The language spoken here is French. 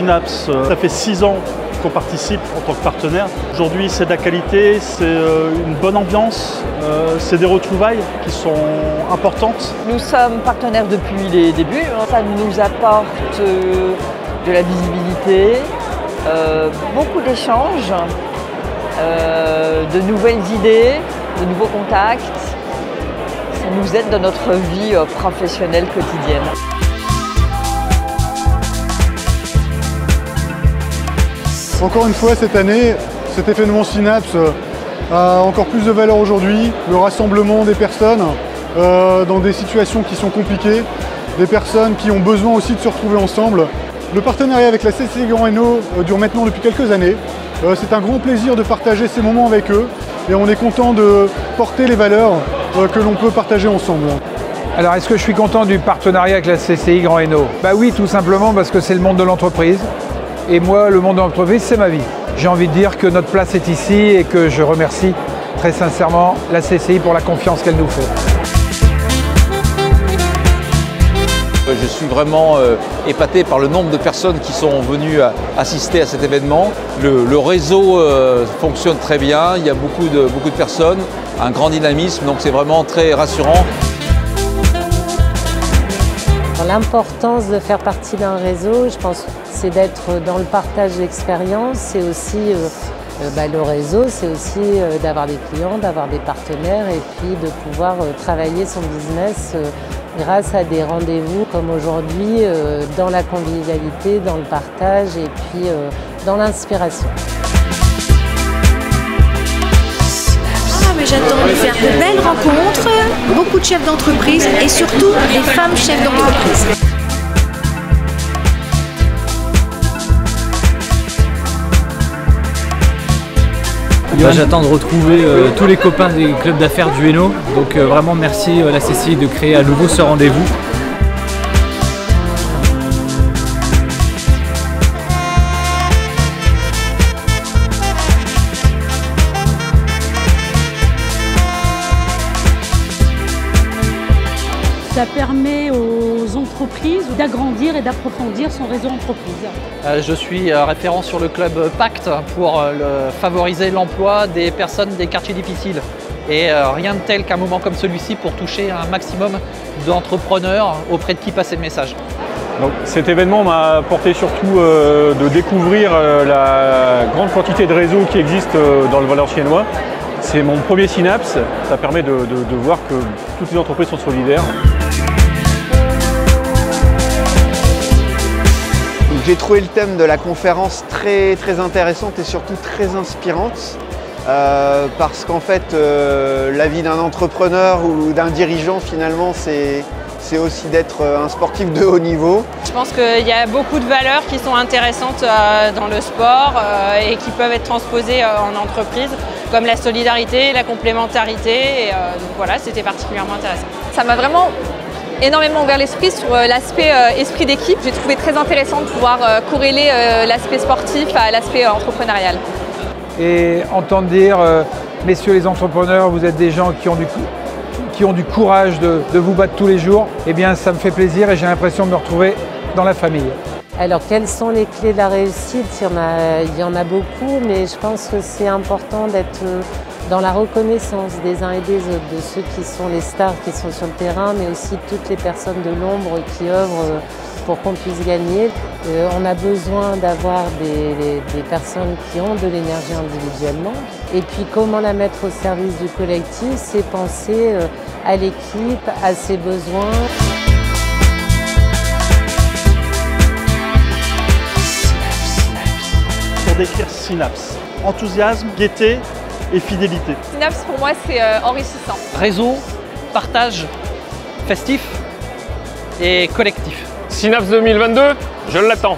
Synapse, ça fait 6 ans qu'on participe en tant que partenaire. Aujourd'hui, c'est de la qualité, c'est une bonne ambiance, c'est des retrouvailles qui sont importantes. Nous sommes partenaires depuis les débuts. Ça nous apporte de la visibilité, beaucoup d'échanges, de nouvelles idées, de nouveaux contacts. Ça nous aide dans notre vie professionnelle quotidienne. Encore une fois, cette année, cet événement Synapse a encore plus de valeur aujourd'hui. Le rassemblement des personnes dans des situations qui sont compliquées, des personnes qui ont besoin aussi de se retrouver ensemble. Le partenariat avec la CCI Grand Hainaut dure maintenant depuis quelques années. C'est un grand plaisir de partager ces moments avec eux et on est content de porter les valeurs que l'on peut partager ensemble. Alors, est-ce que je suis content du partenariat avec la CCI Grand Hainaut? Bah oui, tout simplement parce que c'est le monde de l'entreprise. Et moi, le monde de l'entreprise, c'est ma vie. J'ai envie de dire que notre place est ici et que je remercie très sincèrement la CCI pour la confiance qu'elle nous fait. Je suis vraiment épaté par le nombre de personnes qui sont venues assister à cet événement. Le réseau fonctionne très bien, il y a beaucoup de personnes, un grand dynamisme, donc c'est vraiment très rassurant. L'importance de faire partie d'un réseau, je pense, c'est d'être dans le partage d'expériences, c'est aussi le réseau, c'est aussi d'avoir des clients, d'avoir des partenaires et puis de pouvoir travailler son business grâce à des rendez-vous comme aujourd'hui, dans la convivialité, dans le partage et puis dans l'inspiration. J'attends de faire de belles rencontres, beaucoup de chefs d'entreprise et surtout des femmes chefs d'entreprise. J'attends de retrouver tous les copains des clubs d'affaires du Hainaut. Donc vraiment merci la CCI de créer à nouveau ce rendez-vous. Ça permet aux entreprises d'agrandir et d'approfondir son réseau entreprise. Je suis référent sur le club Pacte pour favoriser l'emploi des personnes des quartiers difficiles. Et rien de tel qu'un moment comme celui-ci pour toucher un maximum d'entrepreneurs auprès de qui passer le message. Donc, cet événement m'a apporté surtout de découvrir la grande quantité de réseaux qui existent dans le Valenciennois. C'est mon premier Synapse, ça permet de voir que toutes les entreprises sont solidaires. J'ai trouvé le thème de la conférence très intéressante et surtout très inspirante parce qu'en fait la vie d'un entrepreneur ou d'un dirigeant finalement c'est aussi d'être un sportif de haut niveau. Je pense qu'il y a beaucoup de valeurs qui sont intéressantes dans le sport et qui peuvent être transposées en entreprise, comme la solidarité, la complémentarité. Donc voilà, c'était particulièrement intéressant. Ça m'a vraiment énormément ouvert l'esprit sur l'aspect esprit d'équipe. J'ai trouvé très intéressant de pouvoir corréler l'aspect sportif à l'aspect entrepreneurial. Et entendre dire, messieurs les entrepreneurs, vous êtes des gens qui ont du courage de vous battre tous les jours, eh bien ça me fait plaisir et j'ai l'impression de me retrouver dans la famille. Alors quelles sont les clés de la réussite? Il y en a beaucoup, mais je pense que c'est important d'être dans la reconnaissance des uns et des autres, de ceux qui sont les stars qui sont sur le terrain, mais aussi toutes les personnes de l'ombre qui œuvrent pour qu'on puisse gagner. On a besoin d'avoir des personnes qui ont de l'énergie individuellement. Et puis comment la mettre au service du collectif, c'est penser à l'équipe, à ses besoins. Pour décrire Synapse, enthousiasme, gaieté et fidélité. Synapse pour moi c'est enrichissant. Réseau, partage, festif et collectif. Synapse 2022, je l'attends.